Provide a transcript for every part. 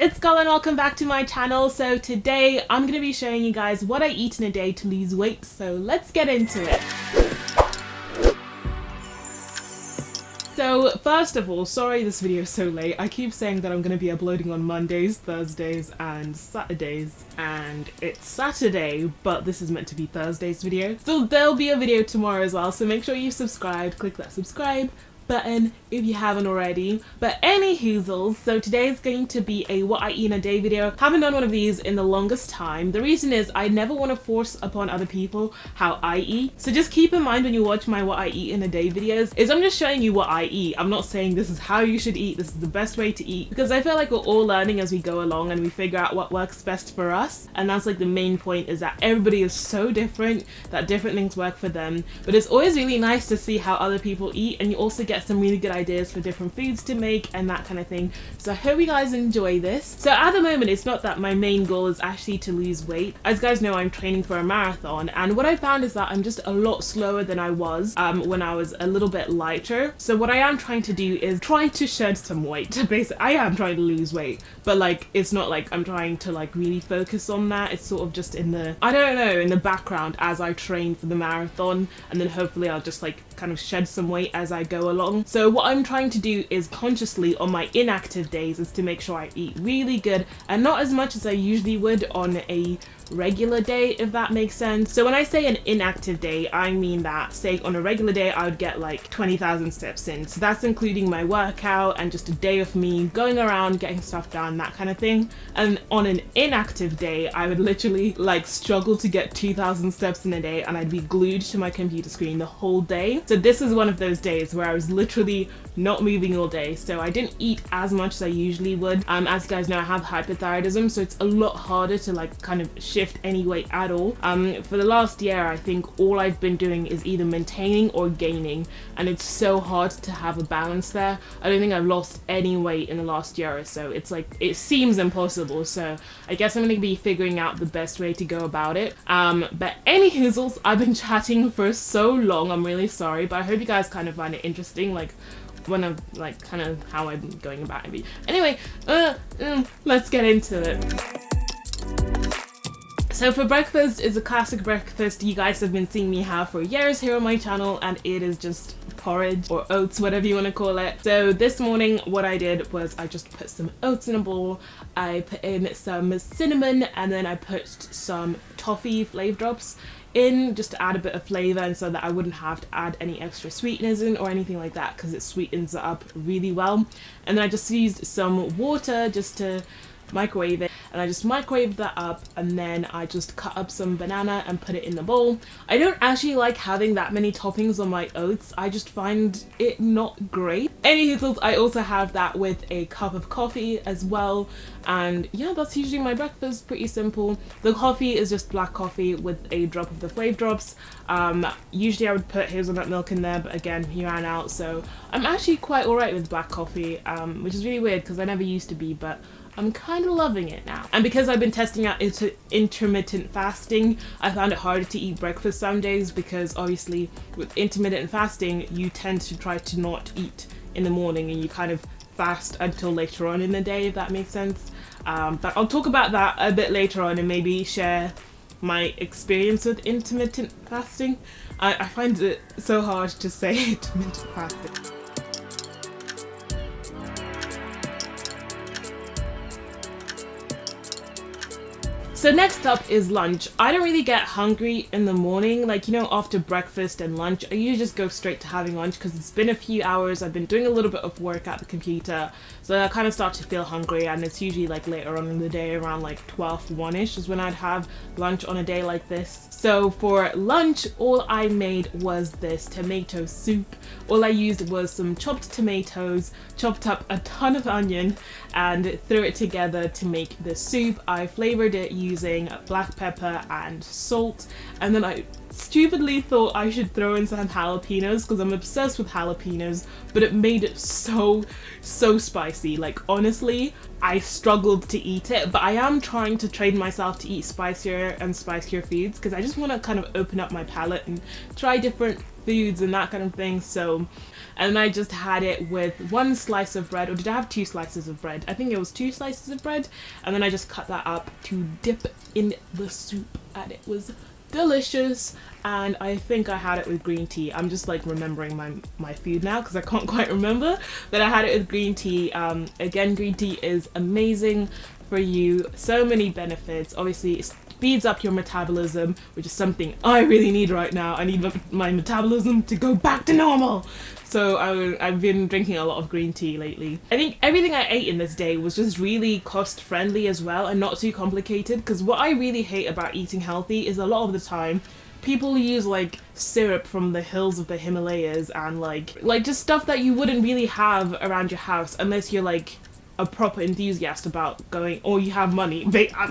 it's Scola and welcome back to my channel. So today I'm going to be showing you guys what I eat in a day to lose weight. So let's get into it. So first of all, sorry this video is so late. I keep saying that I'm going to be uploading on Mondays, Thursdays and Saturdays, and it's Saturday, but this is meant to be Thursday's video. So there'll be a video tomorrow as well, so make sure you subscribe, click that subscribe button if you haven't already. But anywhoozles, so today is going to be a what I eat in a day video. Haven't done one of these in the longest time. The reason is I never want to force upon other people how I eat. So just keep in mind when you watch my what I eat in a day videos is I'm just showing you what I eat. I'm not saying this is how you should eat, this is the best way to eat, because I feel like we're all learning as we go along and we figure out what works best for us. And that's like the main point, is that everybody is so different that different things work for them. But it's always really nice to see how other people eat, and you also get some really good ideas for different foods to make and that kind of thing. So I hope you guys enjoy this. So at the moment it's not that my main goal is actually to lose weight. As you guys know, I'm training for a marathon, and what I found is that I'm just a lot slower than I was when I was a little bit lighter. So what I am trying to do is try to shed some weight. Basically I am trying to lose weight, but like it's not like I'm trying to like really focus on that. It's sort of just in the, I don't know, in the background as I train for the marathon, and then hopefully I'll just like kind of shed some weight as I go along. So what I'm trying to do is consciously on my inactive days is to make sure I eat really good and not as much as I usually would on a regular day, if that makes sense. So when I say an inactive day, I mean that, say on a regular day I would get like 20,000 steps in. So that's including my workout and just a day of me going around getting stuff done, that kind of thing. And on an inactive day I would literally like struggle to get 2,000 steps in a day, and I'd be glued to my computer screen the whole day. So this is one of those days where I was literally not moving all day, so I didn't eat as much as I usually would. As you guys know, I have hypothyroidism, so it's a lot harder to like kind of shift any weight at all. For the last year I think all I've been doing is either maintaining or gaining, and it's so hard to have a balance there. I don't think I've lost any weight in the last year or so. It's like, it seems impossible, so I guess I'm gonna be figuring out the best way to go about it. But anywhoozles, I've been chatting for so long, I'm really sorry, but I hope you guys kind of find it interesting, like one of like kind of how I'm going about it. Anyway, let's get into it. So for breakfast, it's a classic breakfast you guys have been seeing me have for years here on my channel, and it is just porridge or oats, whatever you want to call it. So this morning what I did was I just put some oats in a bowl, I put in some cinnamon, and then I put some toffee flavor drops in just to add a bit of flavor, and so that I wouldn't have to add any extra sweeteners in or anything like that, because it sweetens it up really well. And then I just used some water just to microwave it, and I just microwaved that up, and then I just cut up some banana and put it in the bowl. I don't actually like having that many toppings on my oats, I just find it not great. Anywho, I also have that with a cup of coffee as well, and yeah, that's usually my breakfast. Pretty simple. The coffee is just black coffee with a drop of the flavor drops. Usually I would put hazelnut milk in there, but again he ran out, so I'm actually quite alright with black coffee, which is really weird because I never used to be, but I'm kind of loving it now. And because I've been testing out intermittent fasting, I found it harder to eat breakfast some days, because obviously with intermittent fasting you tend to try to not eat in the morning and you kind of fast until later on in the day, if that makes sense. But I'll talk about that a bit later on and maybe share my experience with intermittent fasting. I find it so hard to say intermittent fasting. So next up is lunch. I don't really get hungry in the morning, like, you know, after breakfast and lunch. I usually just go straight to having lunch because it's been a few hours. I've been doing a little bit of work at the computer, so I kind of start to feel hungry, and it's usually like later on in the day around like 12, 1ish is when I'd have lunch on a day like this. So for lunch, all I made was this tomato soup. All I used was some chopped tomatoes, chopped up a ton of onion, and threw it together to make the soup. I flavored it using black pepper and salt, and then I stupidly thought I should throw in some jalapenos because I'm obsessed with jalapenos, but it made it so spicy. Like honestly, I struggled to eat it, but I am trying to train myself to eat spicier and spicier foods because I just want to kind of open up my palate and try different foods and that kind of thing. So, and then I just had it with one slice of bread, or did I have 2 slices of bread? I think it was 2 slices of bread, and then I just cut that up to dip in the soup, and it was delicious. And I think I had it with green tea. I'm just like remembering my food now because I can't quite remember, but I had it with green tea. Again, green tea is amazing for you, so many benefits. Obviously it speeds up your metabolism, which is something I really need right now. I need my metabolism to go back to normal. So I've been drinking a lot of green tea lately. I think everything I ate in this day was just really cost friendly as well, and not too complicated, because what I really hate about eating healthy is a lot of the time people use like syrup from the hills of the Himalayas and like just stuff that you wouldn't really have around your house unless you're like a proper enthusiast about going, or you have money.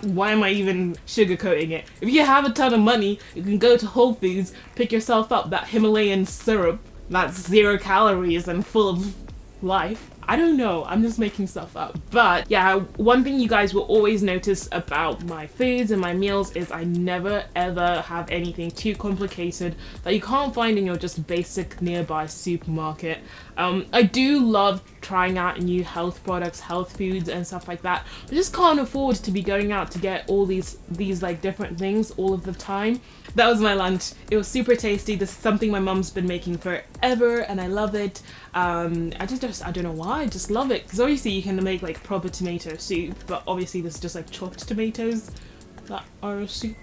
Why am I even sugarcoating it? If you have a ton of money, you can go to Whole Foods, pick yourself up that Himalayan syrup that's 0 calories and full of life. I don't know, I'm just making stuff up. But yeah, one thing you guys will always notice about my foods and my meals is I never ever have anything too complicated that you can't find in your just basic nearby supermarket. I do love trying out new health products, health foods and stuff like that, but just can't afford to be going out to get all these like different things all of the time. That was my lunch. It was super tasty. This is something my mum's been making forever and I love it. I don't know why, I just love it, because obviously you can make like proper tomato soup, but obviously this is just like chopped tomatoes that are a soup.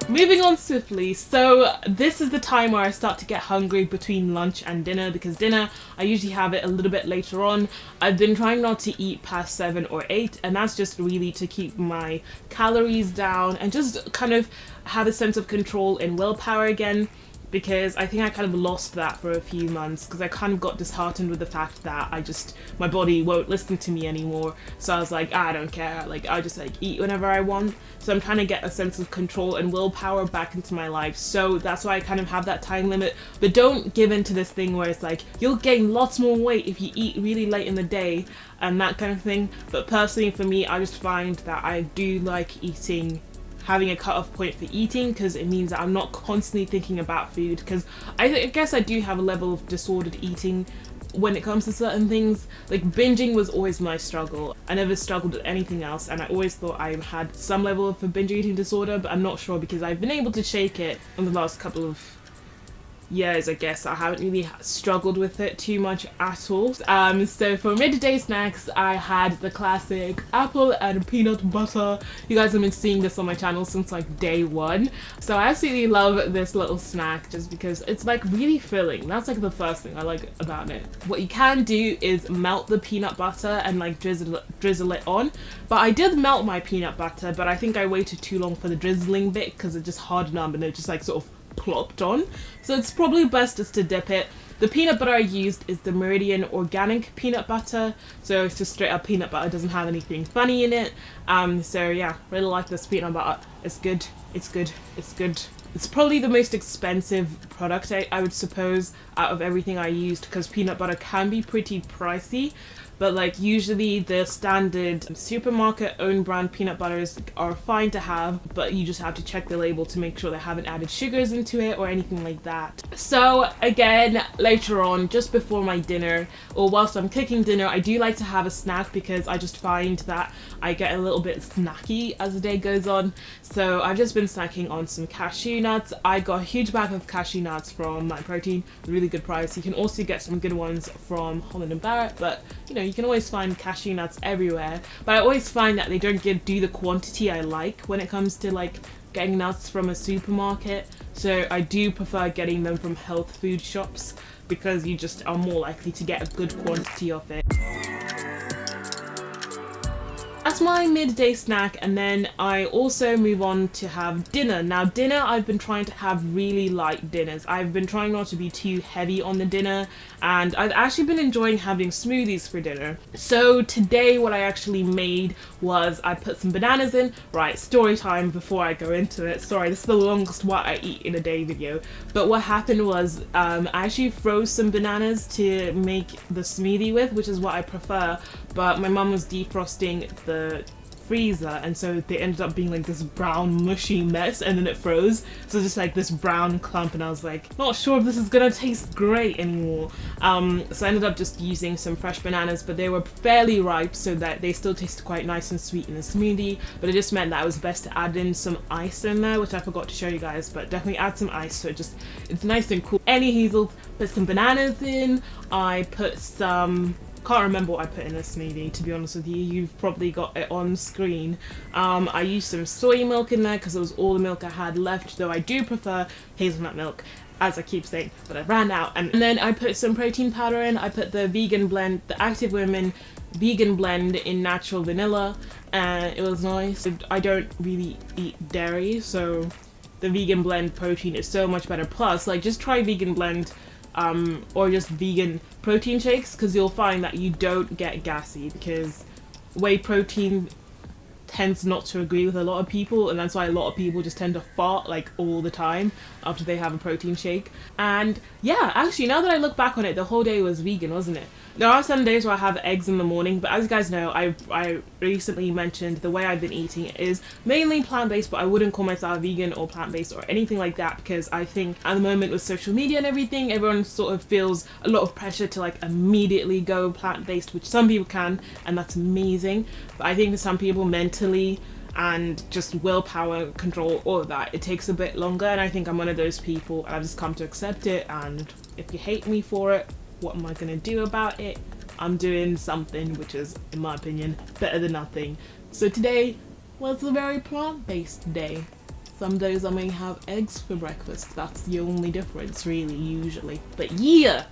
Moving on swiftly, so this is the time where I start to get hungry between lunch and dinner, because dinner I usually have it a little bit later on. I've been trying not to eat past 7 or 8, and that's just really to keep my calories down and just kind of have a sense of control and willpower again, because I think I kind of lost that for a few months because I kind of got disheartened with the fact that my body won't listen to me anymore. So I was like, I don't care, like I just like eat whenever I want. So I'm trying to get a sense of control and willpower back into my life. So that's why I kind of have that time limit. But don't give in to this thing where it's like you'll gain lots more weight if you eat really late in the day and that kind of thing. But personally for me, I just find that I do like having a cut-off point for eating, because it means that I'm not constantly thinking about food, because I guess I do have a level of disordered eating when it comes to certain things. Like binging was always my struggle. I never struggled with anything else, and I always thought I had some level of a binge eating disorder, but I'm not sure because I've been able to shake it in the last couple of years. I guess I haven't really struggled with it too much at all. So for midday snacks, I had the classic apple and peanut butter. You guys have been seeing this on my channel since like day 1. So I absolutely love this little snack just because it's like really filling. That's like the first thing I like about it. What you can do is melt the peanut butter and like drizzle it on. But I did melt my peanut butter, but I think I waited too long for the drizzling bit because it just hardened up and it just like sort of plopped on. So it's probably best just to dip it. The peanut butter I used is the Meridian organic peanut butter, so it's just straight up peanut butter, doesn't have anything funny in it. So yeah, really like this peanut butter. It's good, it's good, it's good. It's probably the most expensive product I would suppose out of everything I used, because peanut butter can be pretty pricey. But like usually the standard supermarket own brand peanut butters are fine to have, but you just have to check the label to make sure they haven't added sugars into it or anything like that. So again, later on, just before my dinner or whilst I'm cooking dinner, I do like to have a snack because I just find that I get a little bit snacky as the day goes on. So I've just been snacking on some cashew nuts. I got a huge bag of cashew nuts from My Protein, really good price. You can also get some good ones from Holland & Barrett, but you know, you can always find cashew nuts everywhere. But I always find that they don't do the quantity I like when it comes to like getting nuts from a supermarket. So I do prefer getting them from health food shops because you just are more likely to get a good quantity of it. That's my midday snack, and then I also move on to have dinner. Now dinner, I've been trying to have really light dinners. I've been trying not to be too heavy on the dinner, and I've actually been enjoying having smoothies for dinner. So today what I actually made was I put some bananas in. Right, story time before I go into it. Sorry, this is the longest what I eat in a day video. But what happened was I actually froze some bananas to make the smoothie with, which is what I prefer. But my mum was defrosting the freezer, and so they ended up being like this brown mushy mess, and then it froze, so just like this brown clump, and I was like, not sure if this is gonna taste great anymore. So I ended up just using some fresh bananas, but they were fairly ripe, so that they still tasted quite nice and sweet in the smoothie, but it just meant that it was best to add in some ice in there, which I forgot to show you guys, but definitely add some ice so it's nice and cool. Anyhow, put some bananas in. I put some, can't remember what I put in a smoothie, to be honest with you. You've probably got it on screen. I used some soy milk in there because it was all the milk I had left, though I do prefer hazelnut milk, as I keep saying, but I ran out. And then I put some protein powder in. I put the vegan blend, the Active Women vegan blend in natural vanilla, and it was nice. I don't really eat dairy, so the vegan blend protein is so much better. Plus, like, just try vegan blend or just vegan protein shakes, because you'll find that you don't get gassy, because whey protein tends not to agree with a lot of people, and that's why a lot of people just tend to fart like all the time after they have a protein shake. And yeah, actually, now that I look back on it, the whole day was vegan, wasn't it? There are some days where I have eggs in the morning, but as you guys know, I recently mentioned the way I've been eating is mainly plant-based, but I wouldn't call myself vegan or plant-based or anything like that, because I think at the moment with social media and everything, everyone sort of feels a lot of pressure to like immediately go plant-based, which some people can, and that's amazing. But I think for some people, mentally and just willpower, control, all of that, it takes a bit longer, and I think I'm one of those people, and I've just come to accept it. And if you hate me for it, what am I gonna do about it? I'm doing something which is, in my opinion, better than nothing. So today was a very plant-based day. Some days I may have eggs for breakfast. That's the only difference, really, usually. But yeah,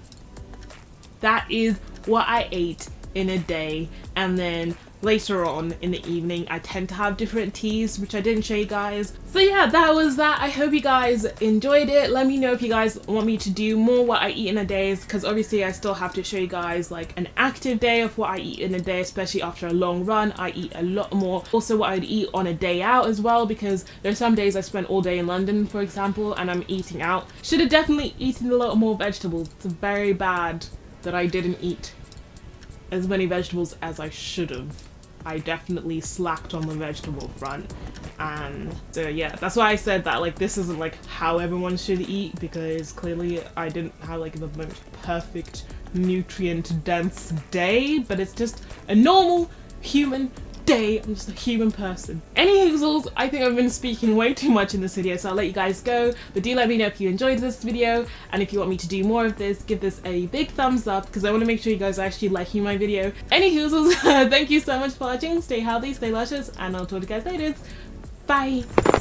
that is what I ate in a day. And then later on in the evening, I tend to have different teas, which I didn't show you guys. So yeah, that was that. I hope you guys enjoyed it. Let me know if you guys want me to do more what I eat in a day, because obviously I still have to show you guys like an active day of what I eat in a day, especially after a long run. I eat a lot more. Also what I'd eat on a day out as well, because there's some days I spend all day in London, for example, and I'm eating out. Should have definitely eaten a lot more vegetables. It's very bad that I didn't eat as many vegetables as I should have. I definitely slacked on the vegetable front, and so yeah, that's why I said that like this isn't like how everyone should eat, because clearly I didn't have like the most perfect nutrient dense day, but it's just a normal human day. I'm just a human person. Anyways, I think I've been speaking way too much in this video, so I'll let you guys go, but do let me know if you enjoyed this video, and if you want me to do more of this, give this a big thumbs up, because I want to make sure you guys are actually liking my video. Anyways, thank you so much for watching. Stay healthy, stay luscious, and I'll talk to you guys later. Bye!